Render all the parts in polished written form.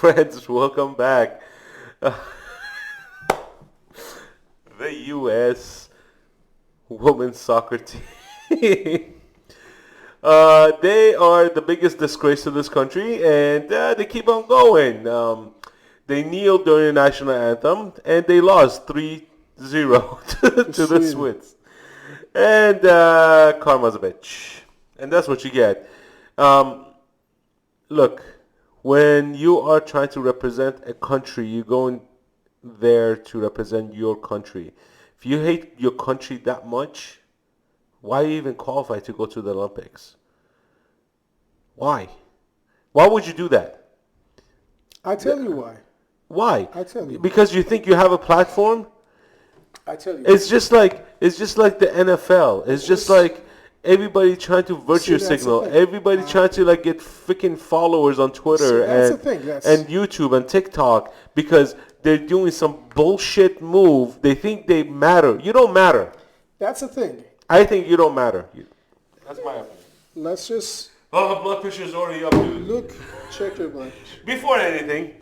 friends, welcome back. Uh, the U.S. women's soccer team. They are the biggest disgrace to this country, and they keep on going. They kneeled during the national anthem, and they lost 3-0 to the Swiss. And karma's a bitch. And that's what you get. Look, when you are trying to represent a country, you're going there to represent your country. If you hate your country that much, why even qualify to go to the Olympics? Why? Why would you do that? I tell you why. Why? I tell you. Because you think you have a platform? I tell you. It's just like the NFL. It's just like everybody trying to virtue signal. Everybody trying to like get freaking followers on Twitter and YouTube and TikTok because they're doing some bullshit move. They think they matter. You don't matter. That's the thing. I think you don't matter. That's my opinion. Let's just... Oh, blood pressure is already up, dude. Look, check your blood pressure. Before anything,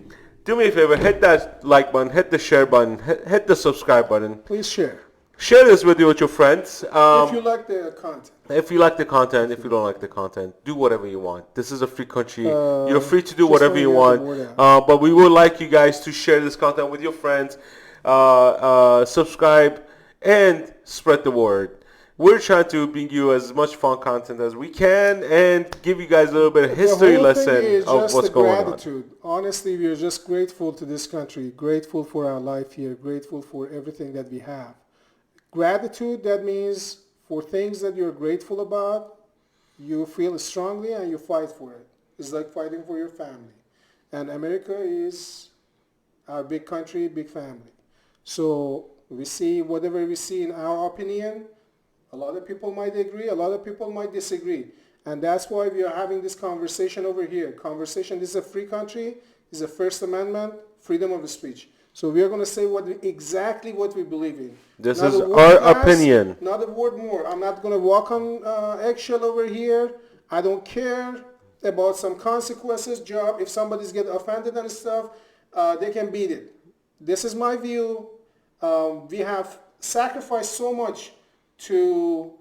do me a favor. Hit that like button. Hit the share button. Hit the subscribe button. Please share. Share this video with your friends. If you like the content. If you like the content. If you don't like the content, do whatever you want. This is a free country. You're free to do whatever you want. But we would like you guys to share this content with your friends. Subscribe and spread the word. We're trying to bring you as much fun content as we can and give you guys a little bit of history lesson of what's going on. Honestly, we are just grateful to this country, grateful for our life here, grateful for everything that we have. Gratitude, that means for things that you're grateful about, you feel strongly and you fight for it. It's like fighting for your family. And America is our big country, big family. So we see whatever we see in our opinion. A lot of people might agree, a lot of people might disagree. And that's why we are having this conversation over here. This is a free country, this is a First Amendment, freedom of speech. So we are going to say exactly what we believe in. This is our opinion. Not a word more. I'm not going to walk on eggshell over here. I don't care about some consequences, job. If somebody's get offended and stuff, they can beat it. This is my view. We have sacrificed so much to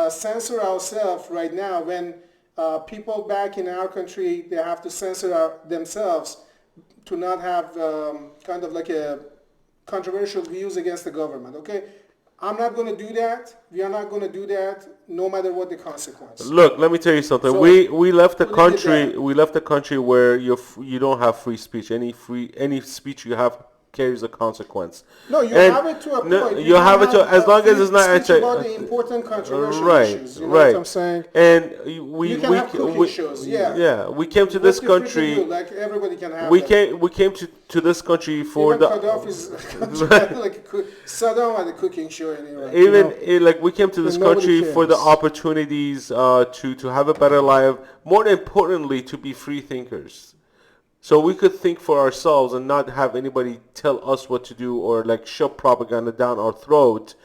censor ourselves right now when people back in our country, they have to censor themselves to not have kind of like a controversial views against the government, okay? I'm not going to do that. We are not going to do that no matter what the consequence. Look, let me tell you something. So we left the country. We left the country where you don't have free speech. Any speech you have carries a consequence. No, you have it to a point. You have it to as long as it's not about the important controversial issues. You know what I'm saying? And you can have cooking shows. We came to this country. Like everybody can have. We came to this country for even Gaddafi's like Saddam had a cooking show anyway. We came to this country for the opportunities to have a better life. More importantly, to be free thinkers. So we could think for ourselves and not have anybody tell us what to do or like shove propaganda down our throat,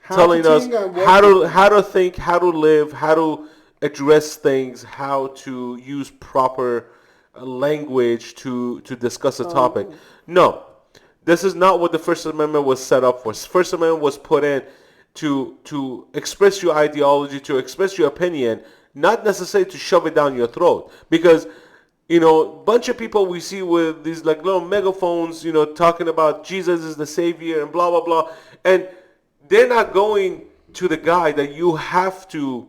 telling us how to think, how to live, how to address things, how to use proper language to discuss a topic. No, this is not what the First Amendment was set up for. First Amendment was put in to express your ideology, to express your opinion, not necessarily to shove it down your throat. Because a bunch of people we see with these like little megaphones, talking about Jesus is the Savior and blah, blah, blah. And they're not going to the guy that you have to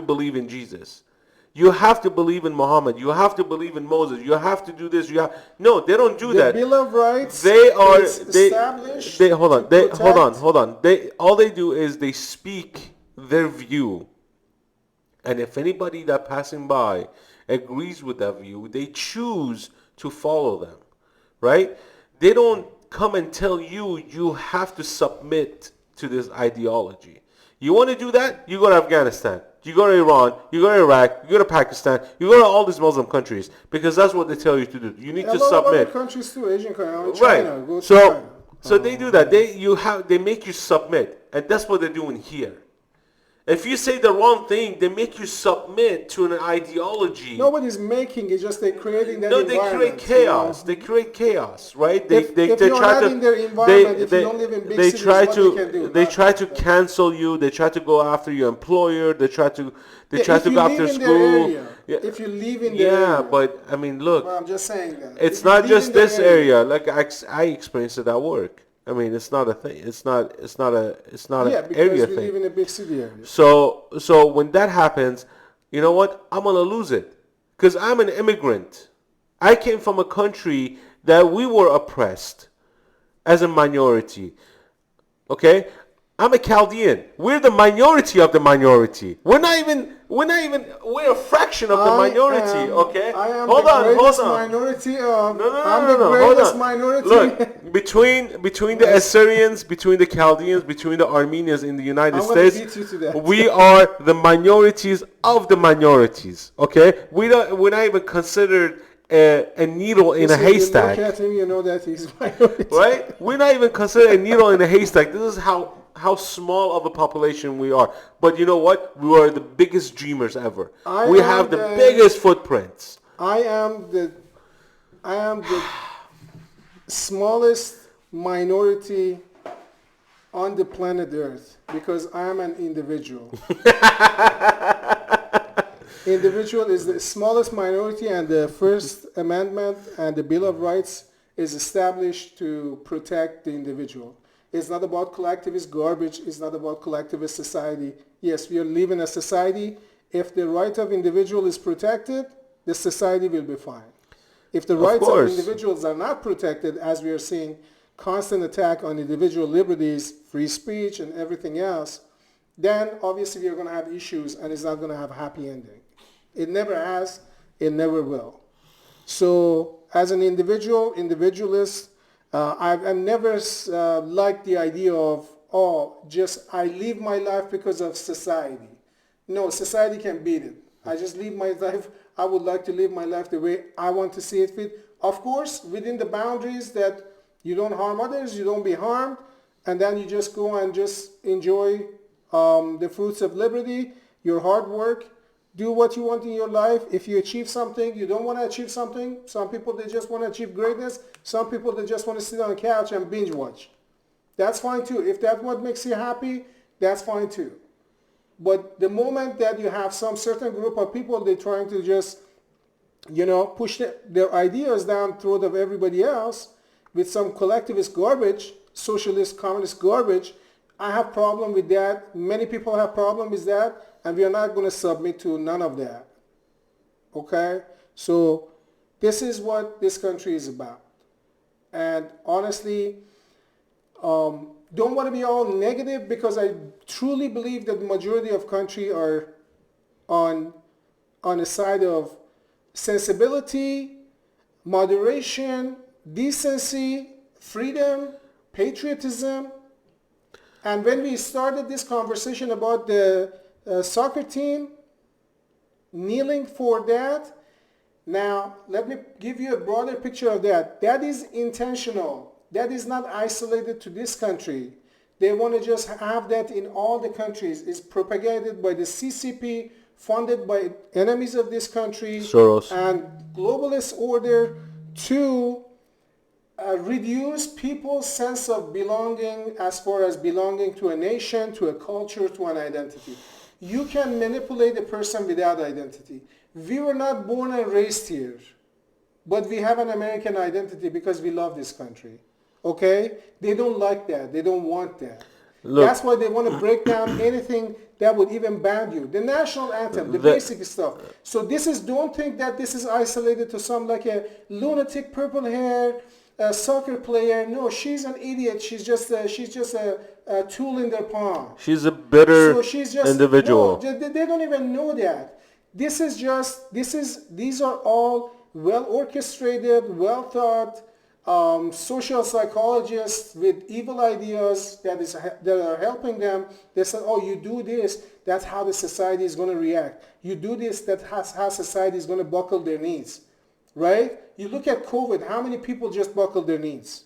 believe in Jesus. You have to believe in Muhammad. You have to believe in Moses. You have to do this. No, they don't do that. The Bill of Rights established. Hold on. All they do is they speak their view. And if anybody that passing by agrees with that view, they choose to follow them, right? They don't come and tell you have to submit to this ideology. You want to do that? You go to Afghanistan. You go to Iran. You go to Iraq. You go to Pakistan. You go to all these Muslim countries because that's what they tell you to do. You need to submit. A lot of other countries too, Asian countries, China. Right. So they do that. They make you submit, and that's what they're doing here. If you say the wrong thing, they make you submit to an ideology. Nobody's making it, just they're creating that No, they environment. create chaos. They create chaos, right? If you're try not to in their environment, if you don't live in big cities, try what to they can do? they Nothing. try to cancel you. They try to go after your employer. They try to If you go live after in their school. area, Yeah, if you live in their yeah, area. but I mean, look, Well, I'm just saying that. it's If you not live just in their this area. Like I experienced it at work. I mean, it's not a thing. It's not Yeah, an because area we thing. live in a big city area. So when that happens, you know what? I'm gonna lose it because I'm an immigrant. I came from a country that we were oppressed as a minority. Okay? I'm a Chaldean. We're the minority of the minority. We're a fraction of the minority, okay? I am Hold the on, greatest hold on. minority of. No, no, no, I'm no, the no, no. Hold greatest on. minority. Look, between the Assyrians, between the Chaldeans, between the Armenians in the United I'm gonna States, beat you to that. we are the minorities of the minorities. Okay, we're not even considered a needle in a So you look haystack, at him, you know that he's minority. right? We're not even considered a needle in a haystack. This is how small of a population we are. But you know what? We are the biggest dreamers ever. We have the biggest footprints. I am the smallest minority on the planet Earth because I am an individual. Individual is the smallest minority, and the First Amendment and the Bill of Rights is established to protect the individual. It's not about collectivist garbage. It's not about collectivist society. Yes, we are living a society. If the right of individual is protected, the society will be fine. If the rights of individuals are not protected, as we are seeing constant attack on individual liberties, free speech, and everything else, then obviously we are going to have issues, and it's not going to have a happy ending. It never has. It never will. So as an individualist, I've never liked the idea of, just I live my life because of society. No, society can beat it. I just live my life. I would like to live my life the way I want to see it fit. Of course, within the boundaries that you don't harm others, you don't be harmed, and then you just go and just enjoy the fruits of liberty, your hard work. Do what you want in your life. If you achieve something, you don't want to achieve something. Some people, they just want to achieve greatness. Some people, they just want to sit on the couch and binge watch. That's fine too. If that's what makes you happy, that's fine too. But the moment that you have some certain group of people, they're trying to just, push their ideas down throat of everybody else with some collectivist garbage, socialist, communist garbage, I have problem with that. Many people have problem with that. And we are not going to submit to none of that. Okay? So this is what this country is about. And honestly, don't want to be all negative because I truly believe that the majority of country are on the side of sensibility, moderation, decency, freedom, patriotism. And when we started this conversation about the soccer team, kneeling for that. Now, let me give you a broader picture of that. That is intentional. That is not isolated to this country. They want to just have that in all the countries. It's propagated by the CCP, funded by enemies of this country, Soros, and globalist order to reduce people's sense of belonging as far as belonging to a nation, to a culture, to an identity. You can manipulate a person without identity. We were not born and raised here, but we have an American identity because we love this country. Okay? They don't like that. They don't want that. Look, that's why they want to break down anything that would even ban you. The national anthem, the basic stuff. So don't think that this is isolated to some like a lunatic purple hair, a soccer player. No, she's an idiot. She's just a tool in their palm. She's a bitter individual. No, they don't even know that. These are all well orchestrated, well thought social psychologists with evil ideas that are helping them. They said, you do this, that's how the society is going to react. You do this, that's how society is going to buckle their knees. Right? You look at COVID, how many people just buckled their knees?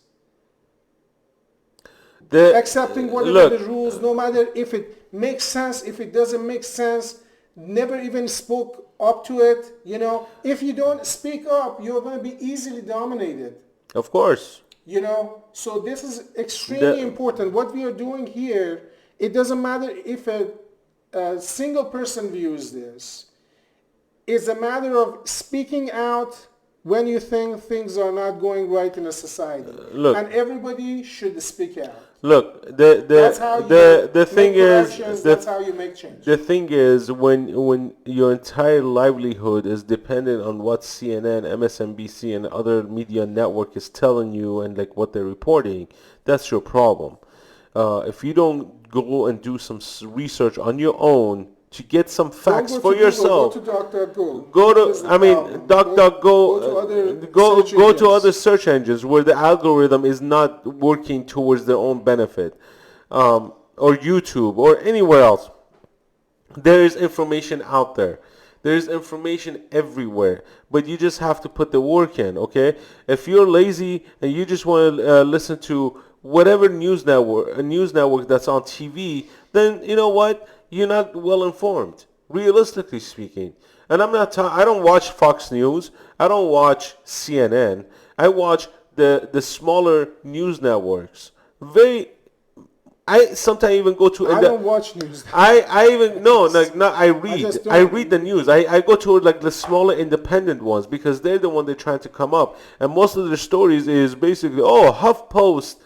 Accepting whatever the rules, no matter if it makes sense. If it doesn't make sense, never even spoke up to it. You know, if you don't speak up, you're going to be easily dominated. Of course. You know, so this is extremely important. What we are doing here, it doesn't matter if a single person views this. It's a matter of speaking out when you think things are not going right in a society. Look, and everybody should speak out. Look, That's how the thing is, that's how you make change. the thing is, when your entire livelihood is dependent on what CNN, MSNBC, and other media network is telling you and like what they're reporting, that's your problem. If you don't go and do some research on your own to get some facts for yourself, go to DuckDuckGo. go to, I mean, DuckDuckGo, go to other search engines where the algorithm is not working towards their own benefit, or YouTube or anywhere else. There is information out there. There is information everywhere, but you just have to put the work in, okay? If you're lazy and you just want to listen to whatever news network that's on TV, then you know what? You're not well informed, realistically speaking. And I don't watch Fox News. I don't watch CNN. I watch the smaller news networks. I sometimes even go to. I don't watch news. I even no, like not. I read the news. I go to like the smaller independent ones because they're the one they're trying to come up, and most of their stories is basically, oh, HuffPost,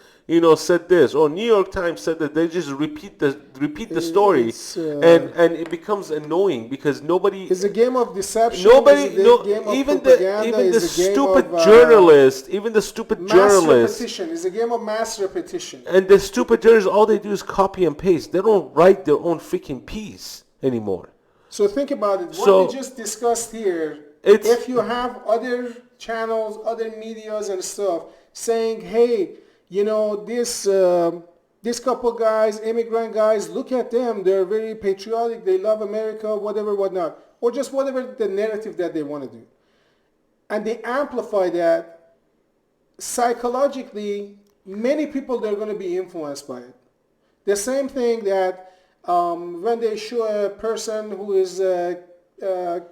said this, or New York Times said that. They just repeat the story, and it becomes annoying because nobody. It's a game of deception. Even the stupid journalist, mass repetition. It's a game of mass repetition. And the stupid journalists, all they do is copy and paste. They don't write their own freaking piece anymore. So think about it. What we just discussed here. If you have other channels, other medias and stuff saying, hey, this couple guys, immigrant guys, look at them. They're very patriotic. They love America, whatever, whatnot. Or just whatever the narrative that they want to do. And they amplify that. Psychologically, many people, they're going to be influenced by it. The same thing that when they show a person who is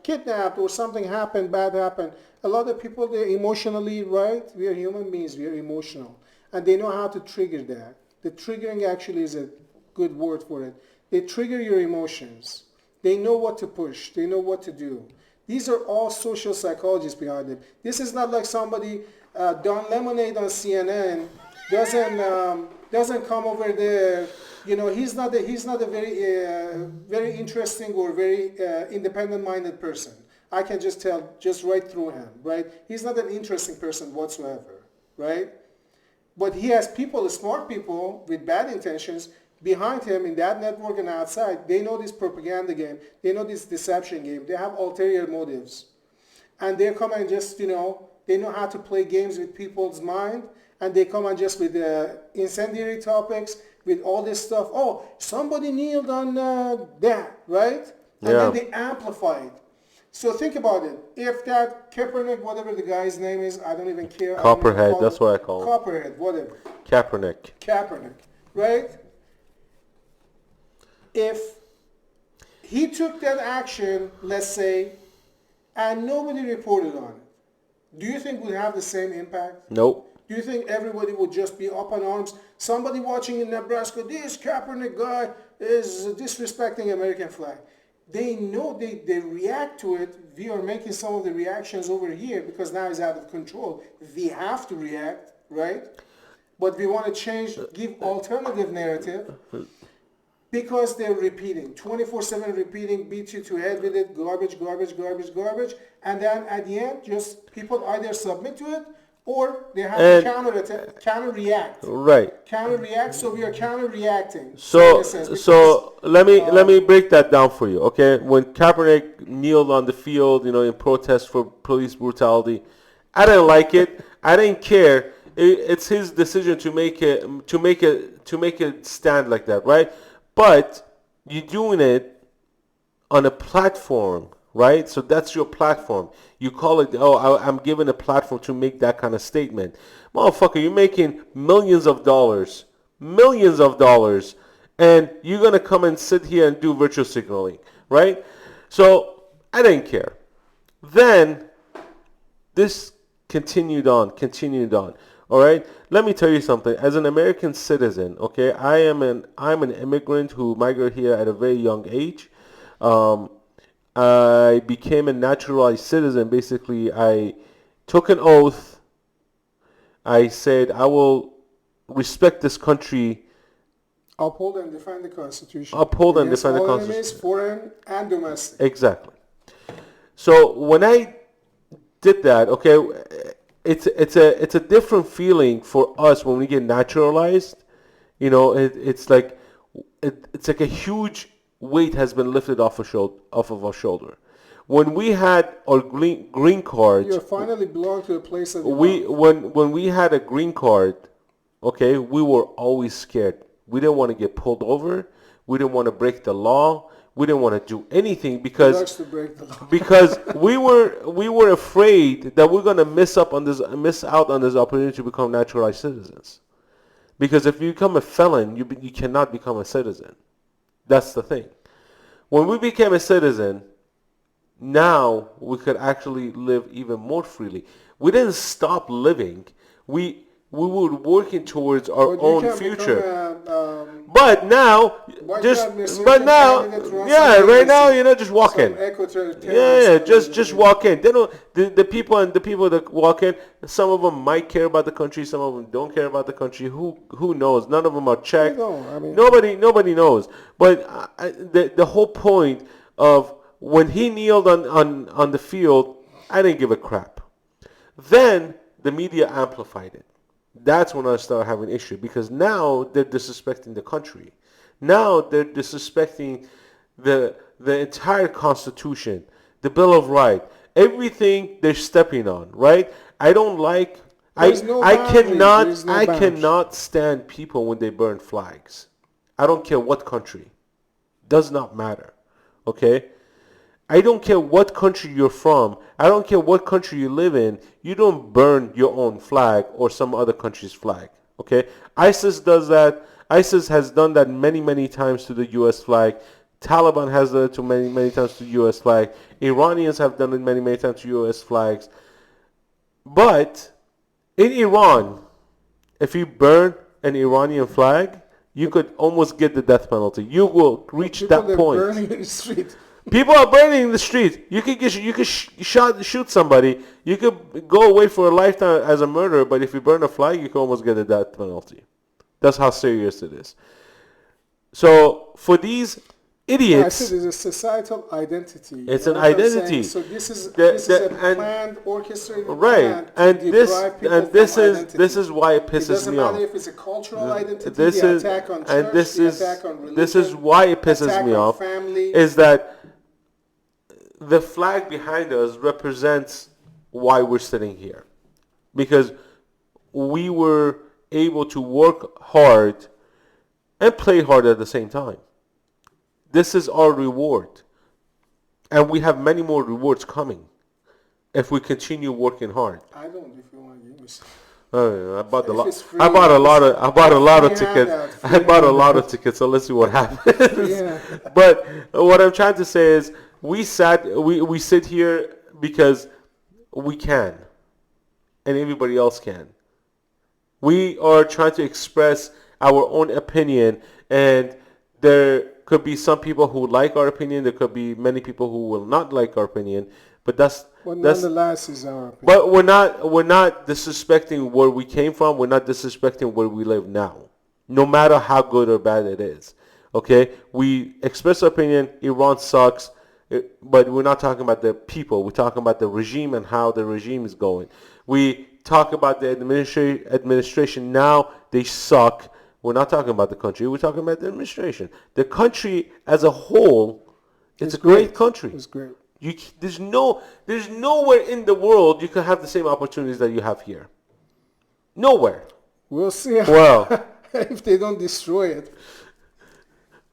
kidnapped or something bad happened, a lot of people, they're emotionally, right? We are human beings. We are emotional. And they know how to trigger that. The triggering actually is a good word for it. They trigger your emotions. They know what to push. They know what to do. These are all social psychologists behind them. This is not like somebody, Don Lemonade on CNN, doesn't come over there. He's not a very interesting or very independent-minded person. I can just tell just right through him, right? He's not an interesting person whatsoever, right? But he has people, smart people with bad intentions behind him in that network and outside. They know this propaganda game. They know this deception game. They have ulterior motives. And they come and just, they know how to play games with people's mind. And they come and just with incendiary topics, with all this stuff. Oh, somebody kneeled on that, right? And then they amplify it. So think about it. If that Kaepernick, whatever the guy's name is, I don't even care. Copperhead, that's what I call him. Copperhead, whatever. Kaepernick, right? If he took that action, let's say, and nobody reported on it, do you think we'd have the same impact? Nope. Do you think everybody would just be up in arms? Somebody watching in Nebraska, this Kaepernick guy is disrespecting American flag. They know they react to it. We are making some of the reactions over here because now it's out of control. We have to react, right? But we want to give alternative narrative because they're repeating, 24/7 repeating, beat you to hell with it, garbage. And then at the end, just people either submit to it or they have to counter-react. Right. Counter-react, so we are counter-reacting. So let me break that down for you, okay? When Kaepernick kneeled on the field, in protest for police brutality, I didn't like it. I didn't care. It's his decision to make a stand like that, right? But you're doing it on a platform, right? So that's your platform. You call it, I'm given a platform to make that kind of statement. Motherfucker, you're making millions of dollars, and you're going to come and sit here and do virtual signaling, right? So I didn't care. Then this continued on. All right. Let me tell you something. As an American citizen, okay, I'm an immigrant who migrated here at a very young age. I became a naturalized citizen. Basically, I took an oath. I said I will respect this country. Uphold and defend the Constitution. Uphold and against defend the all Constitution. enemies, foreign and domestic. Exactly. So when I did that, okay, it's a different feeling for us when we get naturalized. You know, it's like a huge weight has been lifted off of our shoulder. When we had our green card, You finally belong to a place that you love. when we had a green card, okay, we were always scared. We didn't want to get pulled over. We didn't want to break the law. We didn't want to do anything because to break the law. because we were afraid that we're gonna miss out on this opportunity to become naturalized citizens. Because if you become a felon, you cannot become a citizen. That's the thing. When we became a citizen, now we could actually live even more freely. We didn't stop living. We were working towards our But you own can future. become But now, Why just can't Mr. but now, Candidate run yeah, something right now, basic? just walk in. Yeah, just walk in. They don't. The people that walk in. Some of them might care about the country. Some of them don't care about the country. Who knows? None of them are checked. Nobody knows. But the whole point of when he kneeled on the field, I didn't give a crap. Then the media amplified it. That's when I started having an issue because now they're disrespecting the country. Now they're disrespecting the entire Constitution, the Bill of Rights, everything they're stepping on. Right? I don't like. I cannot stand people when they burn flags. I don't care what country. Does not matter. Okay? I don't care what country you're from. I don't care what country you live in. You don't burn your own flag or some other country's flag. Okay? ISIS does that. ISIS has done that many, many times to the U.S. flag. Taliban has done it to many, many times to the U.S. flag. Iranians have done it many, many times to U.S. flags. But in Iran, if you burn an Iranian flag, you could almost get the death penalty. You will reach that point. Burning in the street. People are burning in the street. You could shoot somebody. You could go away for a lifetime as a murderer. But if you burn a flag, you can almost get a death penalty. That's how serious it is. So for these idiots, I said it's a societal identity. It's an identity. So this is a planned, orchestrated right? plan And this is why it pisses me off. It doesn't matter if it's a cultural identity, attack on church, attack on religion, this is why it pisses me off. Family. Is that the flag behind us represents why we're sitting here, because we were able to work hard and play hard at the same time. This is our reward. And we have many more rewards coming if we continue working hard. I don't, if you want to give me some. I bought a lot of tickets. I bought a lot of tickets, so let's see what happens. Yeah. But what I'm trying to say is we sit here because we can and everybody else can. We are trying to express our own opinion, and there could be some people who like our opinion. There could be many people who will not like our opinion. But nonetheless is our opinion. But we're not disrespecting where we came from. We're not disrespecting where we live now, no matter how good or bad it is. Okay, we express our opinion. Iran sucks, but we're not talking about the people. We're talking about the regime and how the regime is going. We talk about the administration now. They suck. We're not talking about the country. We're talking about the administration. The country as a whole, it's a great country. It's great. There's nowhere in the world you can have the same opportunities that you have here. Nowhere. We'll see. Well, if they don't destroy it.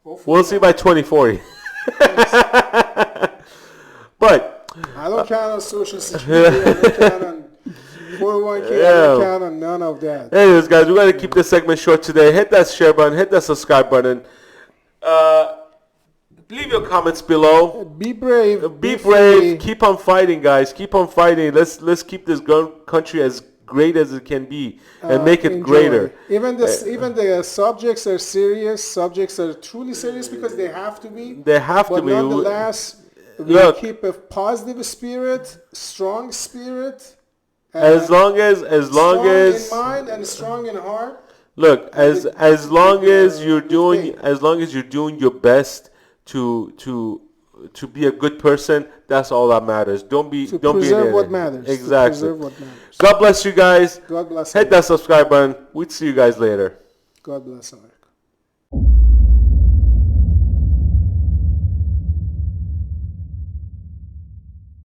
We'll see by 2040. But I don't count on Social Security. I don't count on 401k. I don't count on none of that. Anyways, guys, we're going to keep this segment short today. Hit that share button. Hit that subscribe button. Leave your comments below. Be brave. Be free. brave. Keep on fighting, guys. Keep on fighting. Let's keep this country as great as it can be and make it Enjoy. greater. Even the subjects are serious. Subjects are truly serious because they have to be. They have to But be. nonetheless, we Look, keep a positive spirit, strong spirit. as long as strong in mind and strong in heart. look, as long as you're doing thing. as long as you're doing your best to be a good person, that's all that matters. Don't be To don't be an preserve what idiot. matters. Exactly. To preserve what matters. God bless you guys. God bless. Hit that subscribe button. We'd see you guys later. God bless.